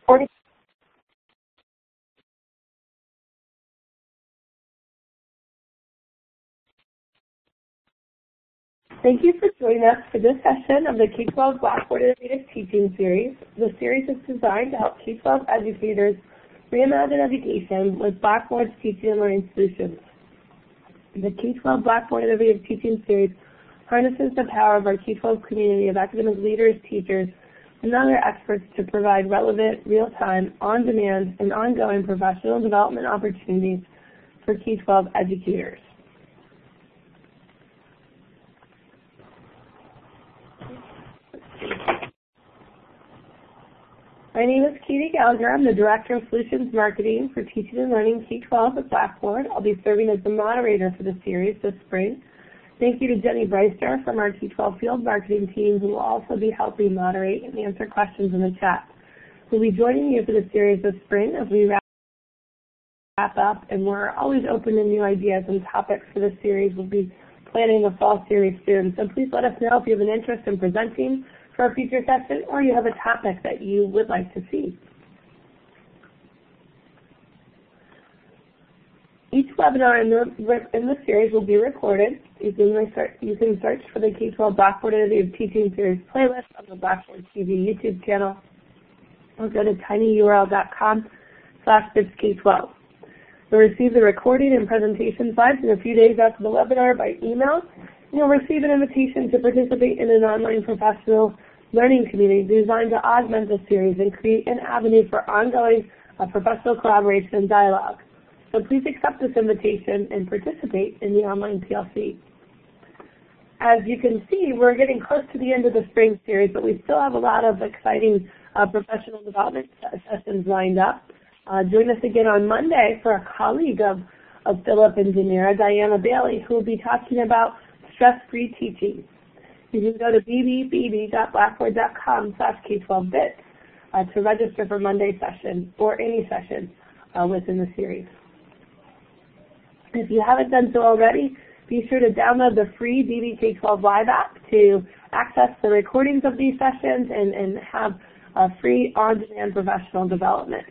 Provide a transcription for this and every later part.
Recording. Thank you for joining us for this session of the K-12 Blackboard Innovative Teaching Series. The series is designed to help K-12 educators reimagine education with Blackboard's teaching and learning solutions. The K-12 Blackboard Innovative Teaching Series harnesses the power of our K-12 community of academic leaders, teachers, and other experts to provide relevant, real-time, on-demand, and ongoing professional development opportunities for K-12 educators. My name is Katie Gallagher. I'm the Director of Solutions Marketing for Teaching and Learning K-12 at Blackboard. I'll be serving as the moderator for the series this spring. Thank you to Jenny Breister from our K-12 Field Marketing team, who will also be helping moderate and answer questions in the chat. We'll be joining you for the series this spring as we wrap up, and we're always open to new ideas and topics for the series. We'll be planning a fall series soon, so please let us know if you have an interest in presenting for a future session or you have a topic that you would like to see. Each webinar in the series will be recorded. You can search for the K-12 Blackboard Innovative Teaching Series playlist on the Blackboard TV YouTube channel, or go to tinyurl.com/BibsK12. You'll receive the recording and presentation slides in a few days after the webinar by email. You'll receive an invitation to participate in an online professional learning community designed to augment the series and create an avenue for ongoing professional collaboration and dialogue. So please accept this invitation and participate in the online PLC. As you can see, we're getting close to the end of the spring series, but we still have a lot of exciting professional development sessions lined up. Join us again on Monday for a colleague of Philip and Janira, Diana Bailey, who will be talking about stress-free teaching. You can go to bb.blackboard.com/K12bits to register for Monday's session or any session within the series. If you haven't done so already, be sure to download the free bbK12 Live app to access the recordings of these sessions and have a free on-demand professional development.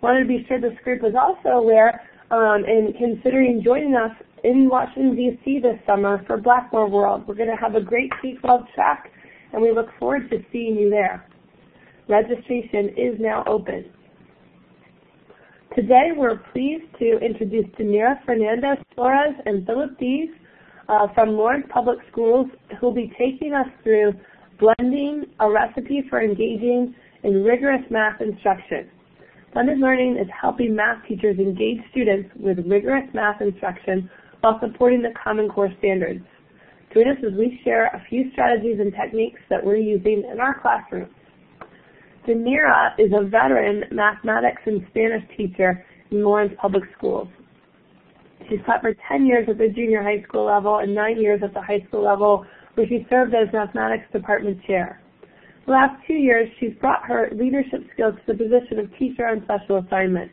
Wanted to be sure this group is also aware and considering joining us in Washington, D.C. this summer for Blackboard World. We're going to have a great K-12 track, and we look forward to seeing you there. Registration is now open. Today, we're pleased to introduce Janira Fernandez-Flores and Philip Dees from Lawrence Public Schools, who will be taking us through blending, a recipe for engaging in rigorous math instruction. Blended learning is helping math teachers engage students with rigorous math instruction while supporting the Common Core standards. Join us as we share a few strategies and techniques that we're using in our classrooms. Janira is a veteran mathematics and Spanish teacher in Lawrence Public Schools. She's taught for 10 years at the junior high school level and 9 years at the high school level, where she served as mathematics department chair. The last 2 years, she's brought her leadership skills to the position of teacher on special assignment.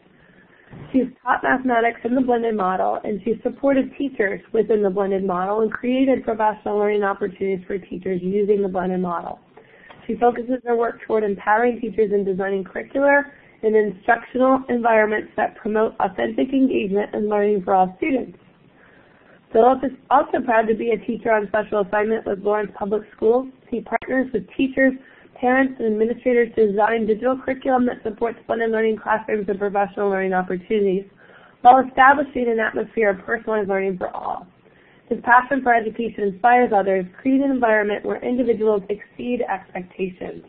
She's taught mathematics in the blended model, and she's supported teachers within the blended model and created professional learning opportunities for teachers using the blended model. She focuses her work toward empowering teachers in designing curricular and instructional environments that promote authentic engagement and learning for all students. Philip is also proud to be a teacher on special assignment with Lawrence Public Schools. He partners with teachers, parents, and administrators to design digital curriculum that supports blended learning classrooms and professional learning opportunities, while establishing an atmosphere of personalized learning for all. His passion for education inspires others, creating an environment where individuals exceed expectations.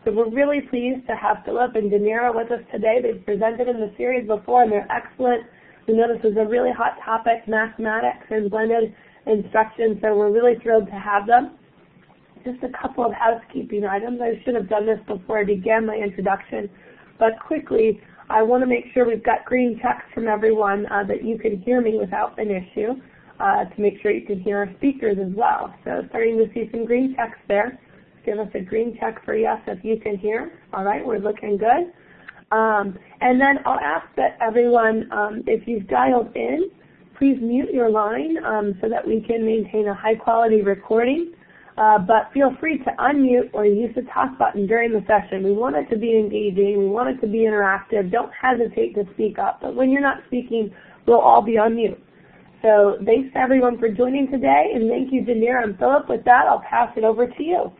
So we're really pleased to have Philip and Janira with us today. They've presented in the series before, and they're excellent. We know this is a really hot topic, mathematics and blended instruction, so we're really thrilled to have them. Just a couple of housekeeping items. I should have done this before I began my introduction, but quickly, I want to make sure we've got green checks from everyone that you can hear me without an issue, to make sure you can hear our speakers as well. So starting to see some green checks there. Give us a green check for yes if you can hear. All right, we're looking good. And then I'll ask that everyone, if you've dialed in, please mute your line so that we can maintain a high quality recording. but feel free to unmute or use the talk button during the session. We want it to be engaging. We want it to be interactive. Don't hesitate to speak up. But when you're not speaking, we'll all be on mute. So thanks to everyone for joining today, and thank you, Janira and Philip. With that, I'll pass it over to you.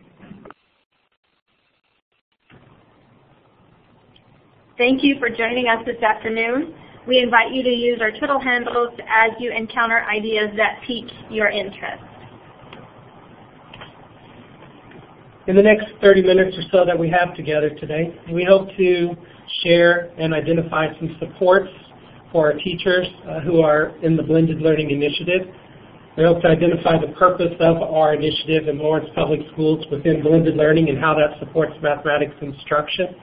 Thank you for joining us this afternoon. We invite you to use our Twitter handles as you encounter ideas that pique your interest. In the next 30 minutes or so that we have together today, we hope to share and identify some supports for our teachers who are in the Blended Learning Initiative. We hope to identify the purpose of our initiative in Lawrence Public Schools within blended learning and how that supports mathematics instruction.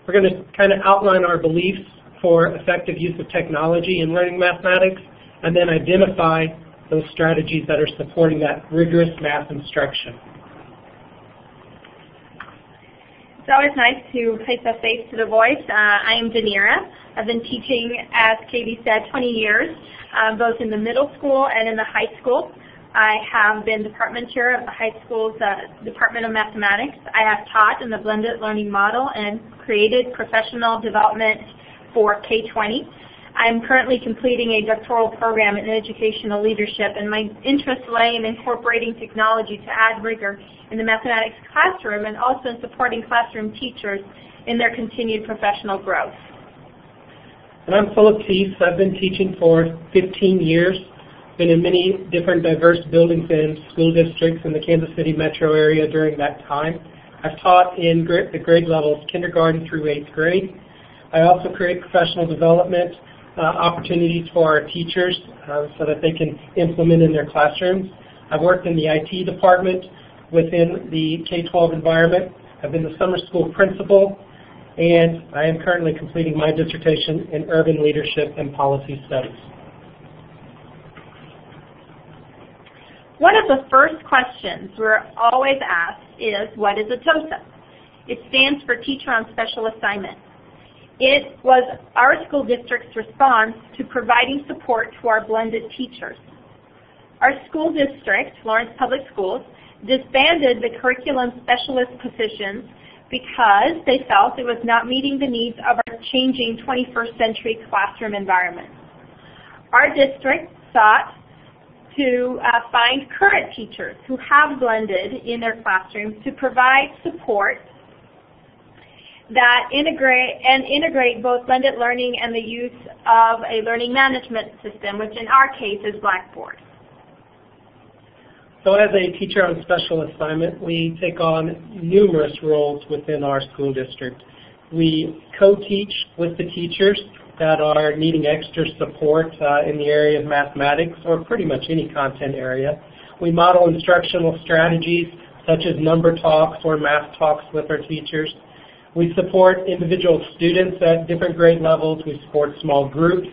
We're going to kind of outline our beliefs for effective use of technology in learning mathematics, and then identify those strategies that are supporting that rigorous math instruction. It's always nice to place a face to the voice. I am Janira. I've been teaching, as Katie said, 20 years, both in the middle school and in the high school. I have been department chair of the high school's Department of Mathematics. I have taught in the blended learning model and created professional development for K-20. I'm currently completing a doctoral program in educational leadership, and my interests lay in incorporating technology to add rigor in the mathematics classroom and also in supporting classroom teachers in their continued professional growth. And I'm Philip Teese. I've been teaching for 15 years, been in many different diverse buildings and school districts in the Kansas City metro area during that time. I've taught in the grade levels kindergarten through 8th grade. I also create professional development opportunities for our teachers so that they can implement in their classrooms. I've worked in the IT department within the K-12 environment. I've been the summer school principal, and I am currently completing my dissertation in urban leadership and policy studies. One of the first questions we're always asked is, what is a TOSA? It stands for Teacher on Special Assignment. It was our school district's response to providing support to our blended teachers. Our school district, Lawrence Public Schools, disbanded the curriculum specialist positions because they felt it was not meeting the needs of our changing 21st century classroom environment. Our district sought to find current teachers who have blended in their classrooms to provide support that integrate both blended learning and the use of a learning management system, which in our case is Blackboard. So as a teacher on special assignment, we take on numerous roles within our school district. We co-teach with the teachers that are needing extra support in the area of mathematics or pretty much any content area. We model instructional strategies such as number talks or math talks with our teachers. We support individual students at different grade levels. We support small groups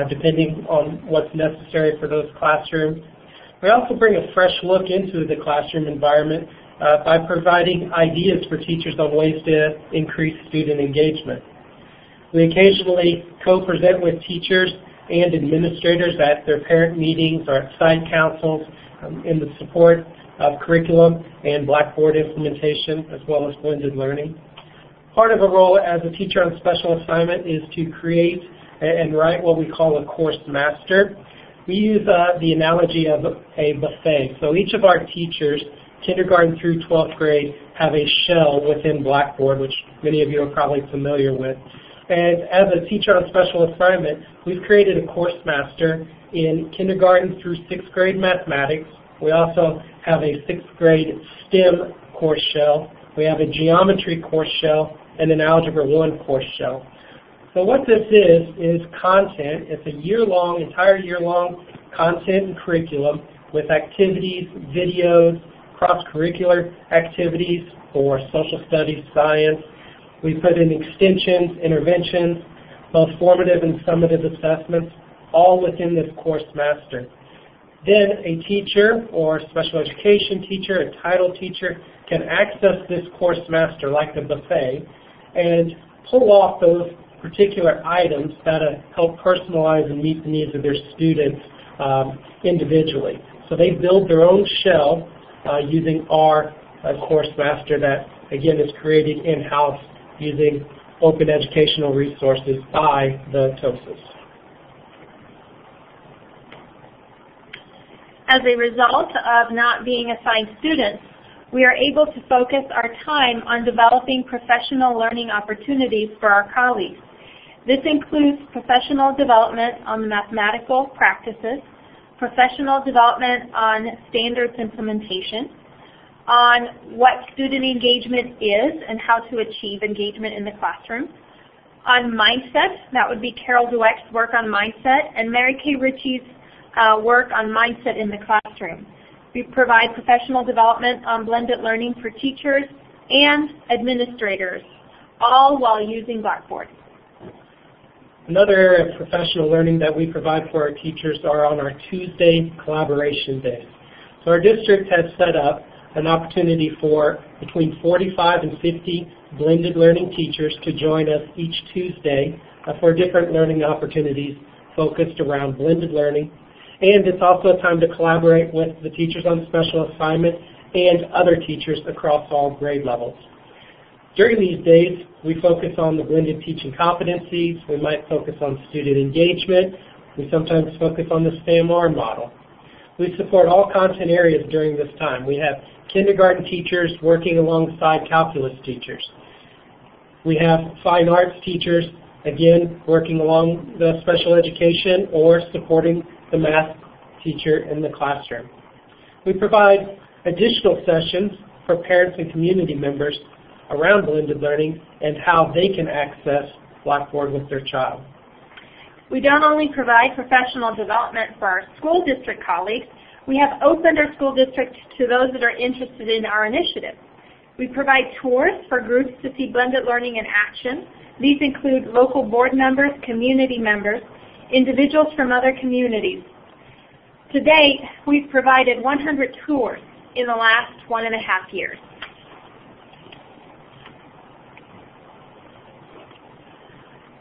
depending on what's necessary for those classrooms. We also bring a fresh look into the classroom environment by providing ideas for teachers on ways to increase student engagement. We occasionally co-present with teachers and administrators at their parent meetings or at site councils in the support of curriculum and Blackboard implementation as well as blended learning. Part of a role as a teacher on special assignment is to create and write what we call a course master. We use the analogy of a buffet. So each of our teachers, kindergarten through 12th grade, have a shell within Blackboard, which many of you are probably familiar with. And as a teacher on special assignment, we've created a course master in kindergarten through 6th grade mathematics. We also have a 6th grade STEM course shell. We have a geometry course shell and an Algebra 1 course shell. So what this is content. It's a year-long, entire year-long content and curriculum with activities, videos, cross-curricular activities for social studies, science. We put in extensions, interventions, both formative and summative assessments, all within this course master. Then a teacher or special education teacher, a title teacher, can access this course master like a buffet and pull off those particular items that help personalize and meet the needs of their students individually. So they build their own shell using our course master that, again, is created in-house using open educational resources by the TOSAs. As a result of not being assigned students, we are able to focus our time on developing professional learning opportunities for our colleagues. This includes professional development on the mathematical practices, professional development on standards implementation, on what student engagement is and how to achieve engagement in the classroom, on mindset, that would be Carol Dweck's work on mindset, and Mary Kay Ritchie's work on mindset in the classroom. We provide professional development on blended learning for teachers and administrators, all while using Blackboard. Another area of professional learning that we provide for our teachers are on our Tuesday collaboration days. So our district has set up an opportunity for between 45 and 50 blended learning teachers to join us each Tuesday for different learning opportunities focused around blended learning. And it's also a time to collaborate with the teachers on special assignment and other teachers across all grade levels. During these days, we focus on the blended teaching competencies. We might focus on student engagement. We sometimes focus on the STAMR model. We support all content areas during this time. We have kindergarten teachers working alongside calculus teachers. We have fine arts teachers, again, working along the special education or supporting the math teacher in the classroom. We provide additional sessions for parents and community members around blended learning and how they can access Blackboard with their child. We don't only provide professional development for our school district colleagues, we have opened our school district to those that are interested in our initiative. We provide tours for groups to see blended learning in action. These include local board members, community members, individuals from other communities. To date, we've provided 100 tours in the last 1.5 years.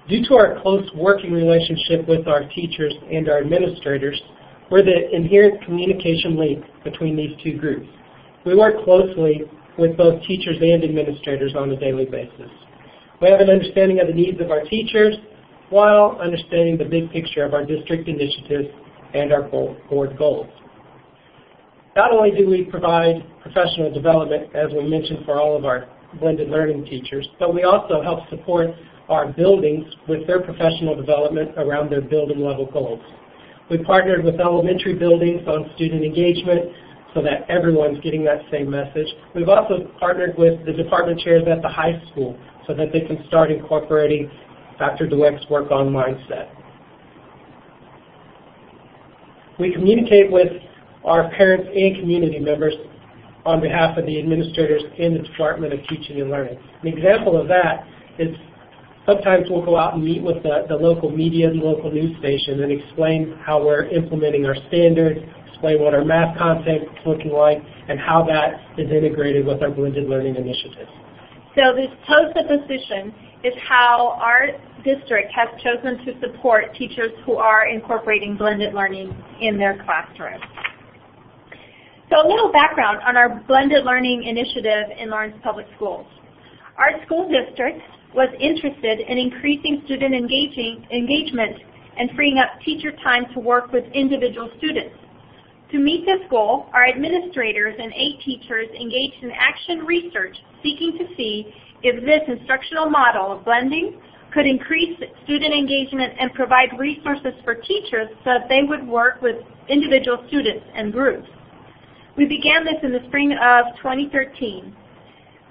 Due to our close working relationship with our teachers and our administrators, we're the inherent communication link between these two groups. We work closely with both teachers and administrators on a daily basis. We have an understanding of the needs of our teachers while understanding the big picture of our district initiatives and our board goals. Not only do we provide professional development, as we mentioned, for all of our blended learning teachers, but we also help support our buildings with their professional development around their building level goals. We partnered with elementary buildings on student engagement so that everyone's getting that same message. We've also partnered with the department chairs at the high school so that they can start incorporating Dr. Dweck's work on mindset. We communicate with our parents and community members on behalf of the administrators in the Department of Teaching and Learning. An example of that is sometimes we'll go out and meet with the local media and local news station and explain how we're implementing our standards, explain what our math content is looking like, and how that is integrated with our blended learning initiatives. So this TOSA position is how our district has chosen to support teachers who are incorporating blended learning in their classroom. So a little background on our blended learning initiative in Lawrence Public Schools. Our school district was interested in increasing student engagement and freeing up teacher time to work with individual students. To meet this goal, our administrators and 8 teachers engaged in action research seeking to see if this instructional model of blending could increase student engagement and provide resources for teachers so that they would work with individual students and groups. We began this in the spring of 2013.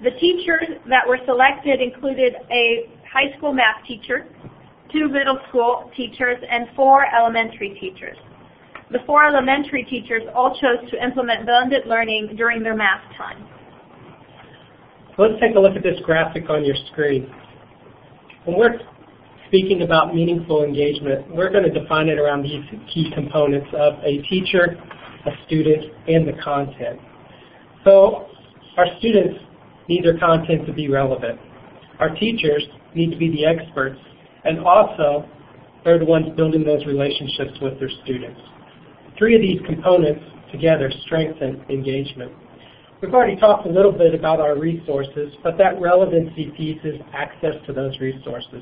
The teachers that were selected included a high school math teacher, 2 middle school teachers, and 4 elementary teachers. The 4 elementary teachers all chose to implement blended learning during their math time. Let's take a look at this graphic on your screen. When we're speaking about meaningful engagement, we're going to define it around these key components of a teacher, a student, and the content. So our students need their content to be relevant. Our teachers need to be the experts, and also they're the ones building those relationships with their students. 3 of these components together strengthen engagement. We've already talked a little bit about our resources, but that relevancy piece is access to those resources.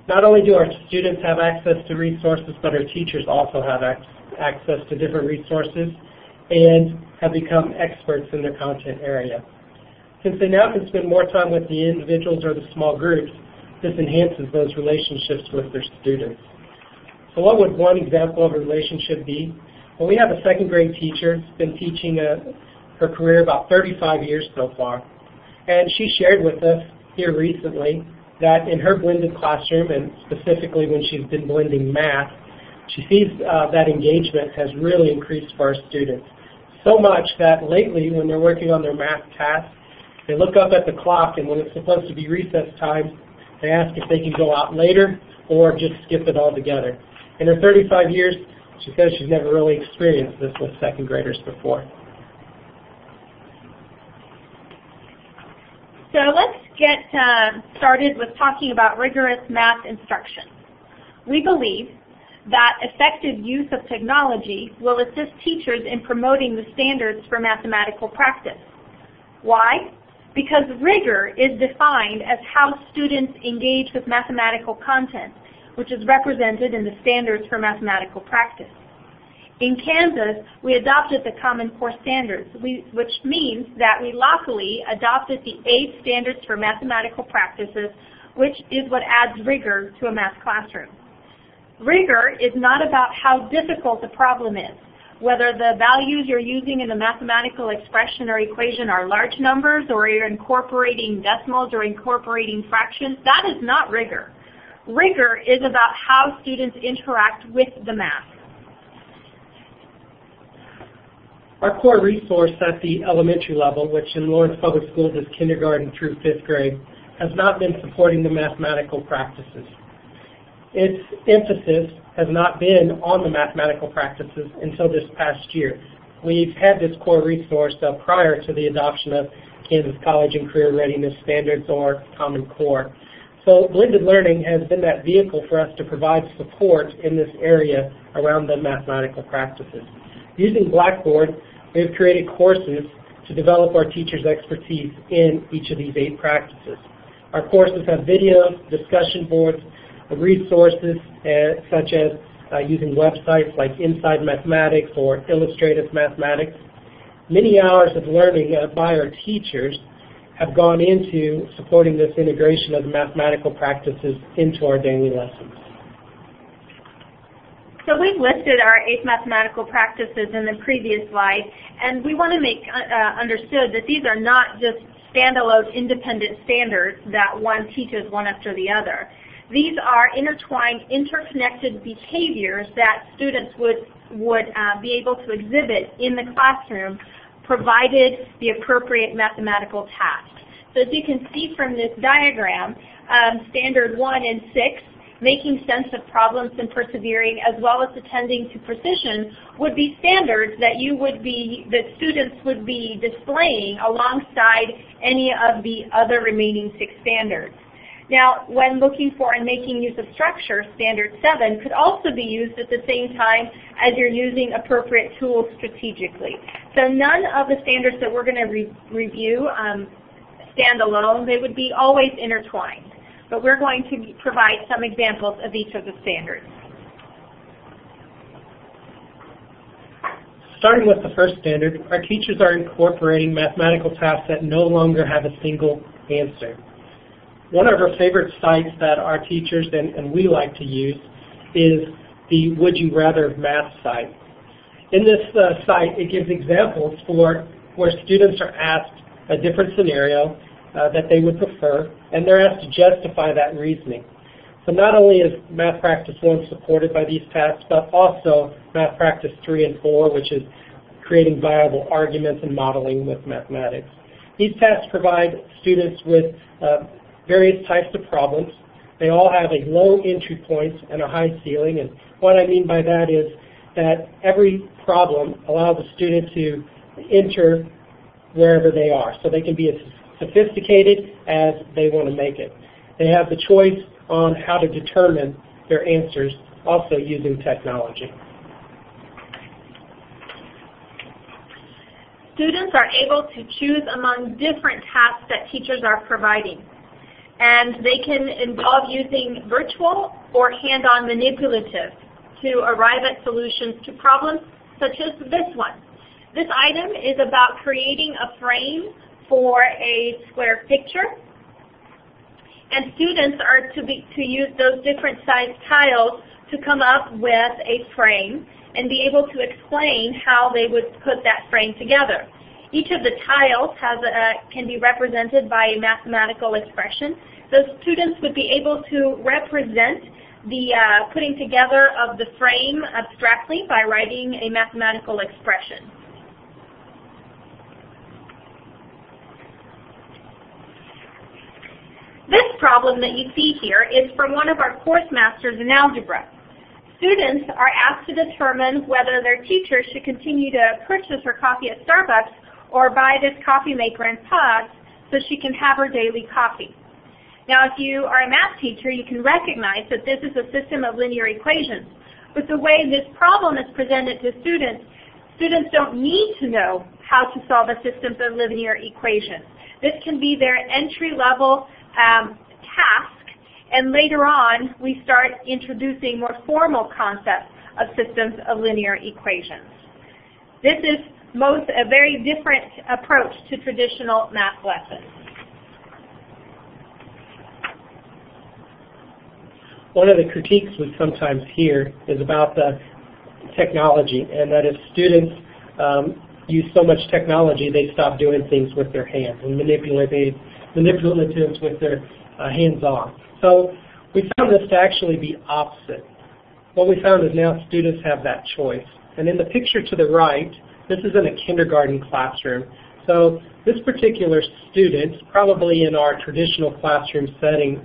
Not only do our students have access to resources, but our teachers also have access to different resources and have become experts in their content area. Since they now can spend more time with the individuals or the small groups, this enhances those relationships with their students. So what would one example of a relationship be? Well, we have a second grade teacher who's been teaching her career about 35 years so far. And she shared with us here recently that in her blended classroom, and specifically when she's been blending math, she sees that engagement has really increased for our students. So much that lately when they're working on their math tasks, they look up at the clock, and when it's supposed to be recess time, they ask if they can go out later or just skip it altogether. In her 35 years, she says she's never really experienced this with second graders before. So let's get started with talking about rigorous math instruction. We believe that effective use of technology will assist teachers in promoting the standards for mathematical practice. Why? Because rigor is defined as how students engage with mathematical content, which is represented in the standards for mathematical practice. In Kansas, we adopted the Common Core Standards, which means that we lawfully adopted the 8 standards for mathematical practices, which is what adds rigor to a math classroom. Rigor is not about how difficult the problem is, whether the values you're using in the mathematical expression or equation are large numbers, or you're incorporating decimals or incorporating fractions. That is not rigor. Rigor is about how students interact with the math. Our core resource at the elementary level, which in Lawrence Public Schools is kindergarten through 5th grade, has not been supporting the mathematical practices. Its emphasis has not been on the mathematical practices until this past year. We've had this core resource prior to the adoption of Kansas College and Career Readiness Standards, or Common Core. So blended learning has been that vehicle for us to provide support in this area around the mathematical practices. Using Blackboard, we have created courses to develop our teachers' expertise in each of these 8 practices. Our courses have videos, discussion boards, resources such as using websites like Inside Mathematics or Illustrative Mathematics. Many hours of learning by our teachers have gone into supporting this integration of the mathematical practices into our daily lessons. So we've listed our 8 mathematical practices in the previous slide, and we want to make understood that these are not just standalone independent standards that one teaches one after the other. These are intertwined, interconnected behaviors that students would be able to exhibit in the classroom, provided the appropriate mathematical tasks. So as you can see from this diagram, Standard 1 and 6, making sense of problems and persevering, as well as attending to precision, would be standards that students would be displaying alongside any of the other remaining 6 standards. Now, when looking for and making use of structure, Standard 7 could also be used at the same time as you're using appropriate tools strategically. So none of the standards that we're going to review stand alone. They would be always intertwined. But we're going to provide some examples of each of the standards. Starting with the first standard, our teachers are incorporating mathematical tasks that no longer have a single answer. One of our favorite sites that our teachers and we like to use is the Would You Rather Math site. In this site, it gives examples for where students are asked a different scenario that they would prefer, and they're asked to justify that reasoning. So not only is Math Practice 1 supported by these tasks, but also Math Practice 3 and 4, which is creating viable arguments and modeling with mathematics. These tasks provide students with various types of problems. They all have a low entry point and a high ceiling, and what I mean by that is that every problem allows a student to enter wherever they are, so they can be as sophisticated as they want to make it. They have the choice on how to determine their answers, also using technology. students are able to choose among different tasks that teachers are providing. And they can involve using virtual or hand-on manipulatives to arrive at solutions to problems such as this one. This item is about creating a frame for a square picture. And students are to use those different sized tiles to come up with a frame and be able to explain how they would put that frame together. Each of the tiles can be represented by a mathematical expression. So students would be able to represent the putting together of the frame abstractly by writing a mathematical expression. This problem that you see here is from one of our course masters in algebra. Students are asked to determine whether their teacher should continue to purchase her coffee at Starbucks or buy this coffee maker in pods so she can have her daily coffee. Now, if you are a math teacher, you can recognize that this is a system of linear equations. But the way this problem is presented to students, students don't need to know how to solve a system of linear equations. This can be their entry-level task, and later on we start introducing more formal concepts of systems of linear equations. This is a very different approach to traditional math lessons. One of the critiques we sometimes hear is about the technology, and that if students use so much technology, they stop doing things with their hands and manipulatives with their hands-on. So we found this to actually be opposite. What we found is now students have that choice. And in the picture to the right, this is in a kindergarten classroom. So this particular student, probably in our traditional classroom setting,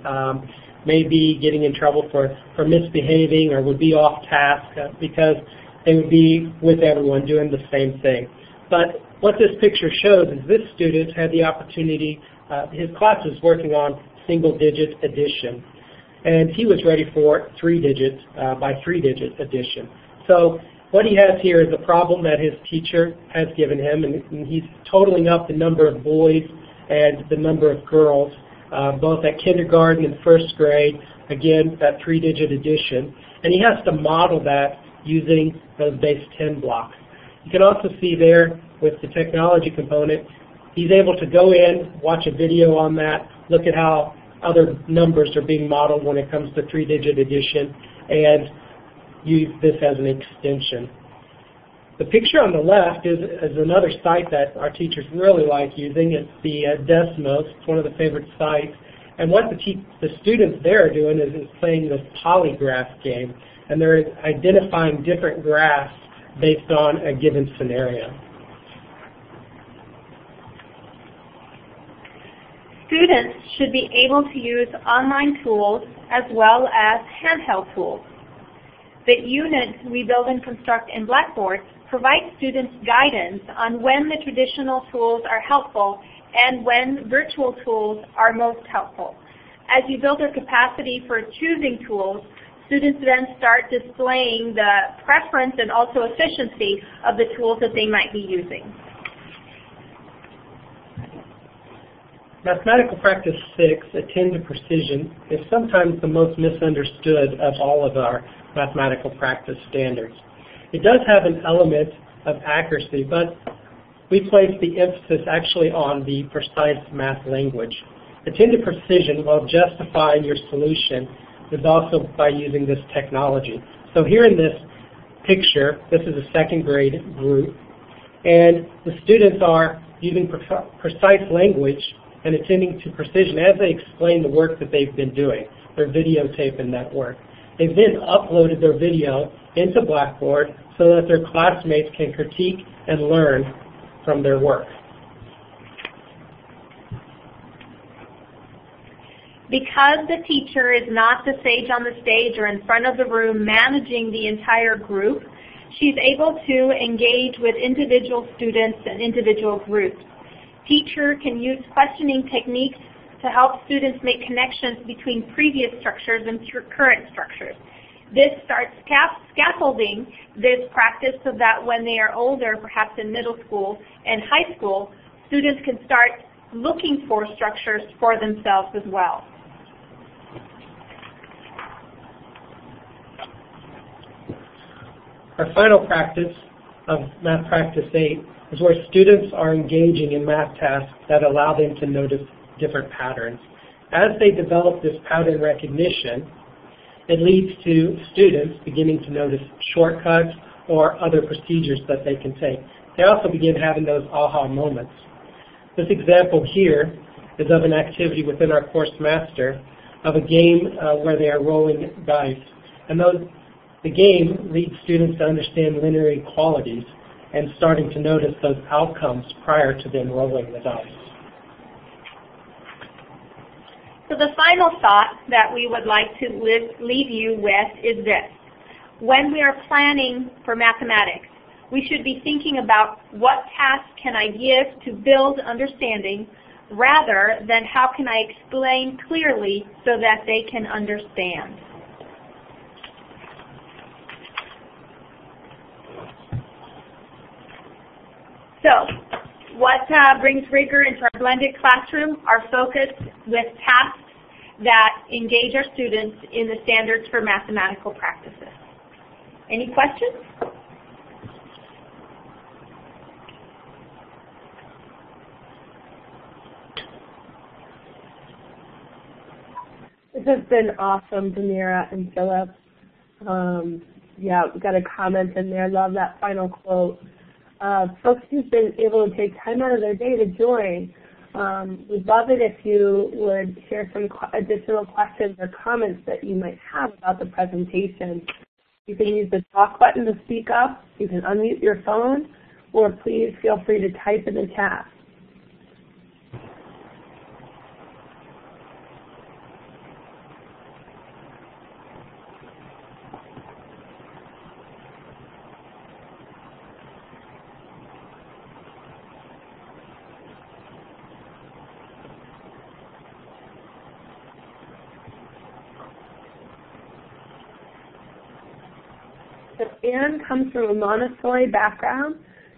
may be getting in trouble for misbehaving or would be off task because they would be with everyone doing the same thing. But what this picture shows is this student had the opportunity, his class was working on single-digit addition, and he was ready for three-digit by three-digit addition. So what he has here is a problem that his teacher has given him, and he's totaling up the number of boys and the number of girls, both at kindergarten and first grade, again, that three-digit addition. And he has to model that using those base 10 blocks. You can also see there with the technology component, he's able to go in, watch a video on that, look at how other numbers are being modeled when it comes to three-digit addition, and use this as an extension. The picture on the left is another site that our teachers really like using. It's the Desmos. It's one of the favorite sites. And what the students there are doing is playing this polygraph game, and they're identifying different graphs based on a given scenario. Students should be able to use online tools as well as handheld tools. The units we build and construct in Blackboard provide students guidance on when the traditional tools are helpful and when virtual tools are most helpful. As you build their capacity for choosing tools, students then start displaying the preference and also efficiency of the tools that they might be using. Mathematical Practice 6, Attend to Precision, is sometimes the most misunderstood of all of our mathematical practice standards. It does have an element of accuracy, but we place the emphasis actually on the precise math language. Attend to precision while justifying your solution is also by using this technology. So here in this picture, this is a second grade group, and the students are using precise language and attending to precision as they explain the work that they've been doing. They're videotaping that work. They've then uploaded their video into Blackboard so that their classmates can critique and learn from their work. Because the teacher is not the sage on the stage or in front of the room managing the entire group, she's able to engage with individual students and individual groups. Teacher can use questioning techniques to help students make connections between previous structures and current structures. This starts scaffolding this practice so that when they are older, perhaps in middle school and high school, students can start looking for structures for themselves as well. Our final practice of Math Practice 8 is where students are engaging in math tasks that allow them to notice different patterns. As they develop this pattern recognition, it leads to students beginning to notice shortcuts or other procedures that they can take. They also begin having those aha moments. This example here is of an activity within our course master of a game where they are rolling dice. And the game leads students to understand linear inequalities and starting to notice those outcomes prior to them rolling the dice. So the final thought that we would like to leave you with is this. When we are planning for mathematics, we should be thinking about what tasks can I give to build understanding rather than how can I explain clearly so that they can understand. So, what brings rigor into our blended classroom? Our focus with tasks that engage our students in the standards for mathematical practices. Any questions? This has been awesome, Danira and Philip. Yeah, we got a comment in there. Love that final quote. Folks who've been able to take time out of their day to join, we'd love it if you would share some additional questions or comments that you might have about the presentation. You can use the talk button to speak up, you can unmute your phone, or please feel free to type in the chat. So Anne comes from a Montessori background,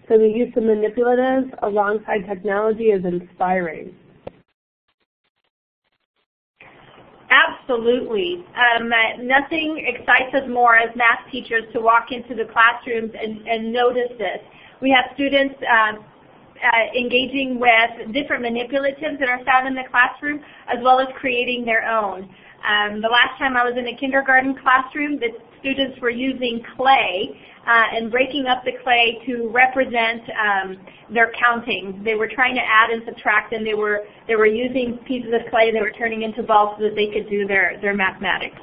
so the use of manipulatives alongside technology is inspiring. Absolutely. Nothing excites us more as math teachers to walk into the classrooms and notice this. We have students engaging with different manipulatives that are found in the classroom, as well as creating their own. The last time I was in a kindergarten classroom, the students were using clay and breaking up the clay to represent their counting. They were trying to add and subtract, and they were using pieces of clay they were turning into balls so that they could do their mathematics.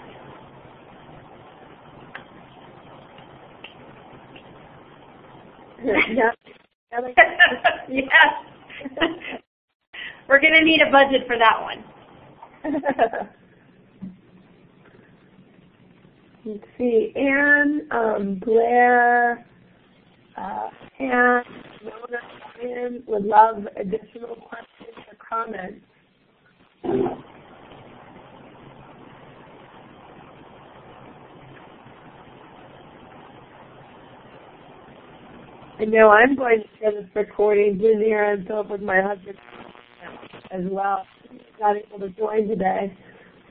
Yeah. Yes. We're going to need a budget for that one. Let's see, Anne, Blair, Anne, Mona, Ryan would love additional questions or comments. I know I'm going to share this recording, Danira and Philip, with my husband as well. He's not able to join today.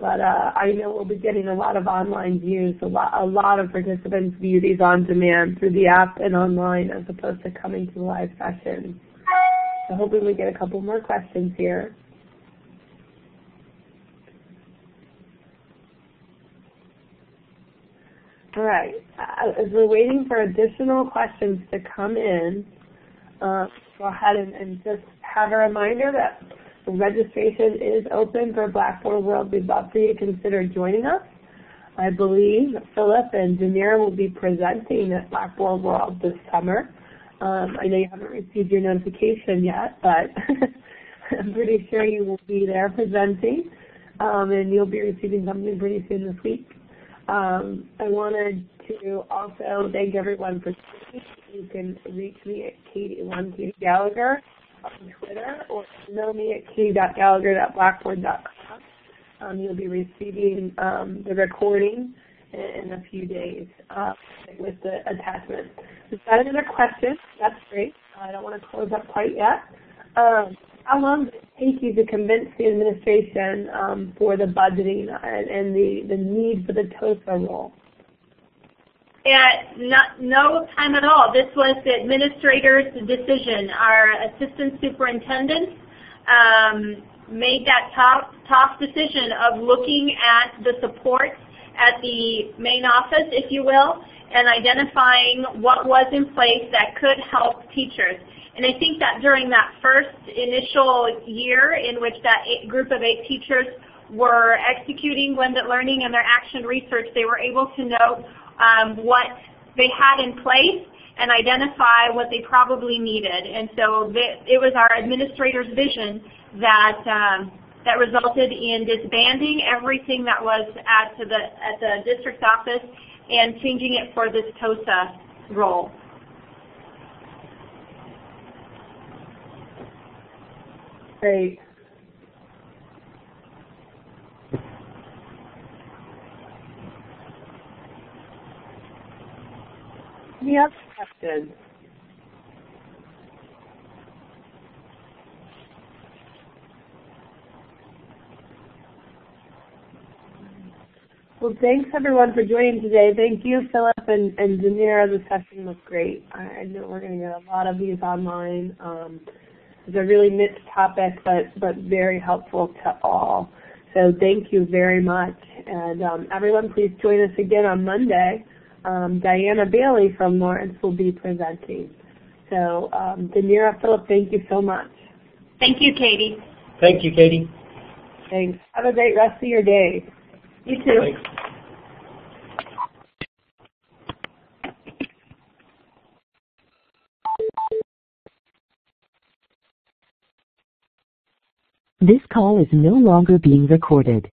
But I know we'll be getting a lot of online views. A lot of participants view these on demand through the app and online as opposed to coming to live sessions. So hoping we get a couple more questions here. All right. As we're waiting for additional questions to come in, go ahead and just have a reminder that the registration is open for Blackboard World. We'd love for you to consider joining us. I believe Philip and Danira will be presenting at Blackboard World this summer. I know you haven't received your notification yet, but I'm pretty sure you will be there presenting, and you'll be receiving something pretty soon this week. I wanted to also thank everyone for joining. You can reach me at Katie Gallagher on Twitter, or email me at katie.gallagher@blackboard.com. You'll be receiving the recording in a few days with the attachment. We've got another question. That's great. I don't want to close up quite yet. How long did it take you to convince the administration for the budgeting and the need for the TOSA role? No time at all. This was the administrator's decision. Our assistant superintendent made that top decision of looking at the supports at the main office, if you will, and identifying what was in place that could help teachers. And I think that during that first initial year in which that group of 8 teachers were executing blended learning and their action research, they were able to note what they had in place and identify what they probably needed. And so it was our administrator's vision that that resulted in disbanding everything that was at the district office and changing it for this TOSA role. Great. Any other questions? Well, thanks everyone for joining today. Thank you, Philip and Zanira. The session was great. I know we're going to get a lot of these online. It's a really niche topic, but very helpful to all. So thank you very much. And everyone, please join us again on Monday. Diana Bailey from Lawrence will be presenting. So Zanira, Philip, thank you so much. Thank you, Katie. Thank you, Katie. Thanks. Have a great rest of your day. You too. Thanks. This call is no longer being recorded.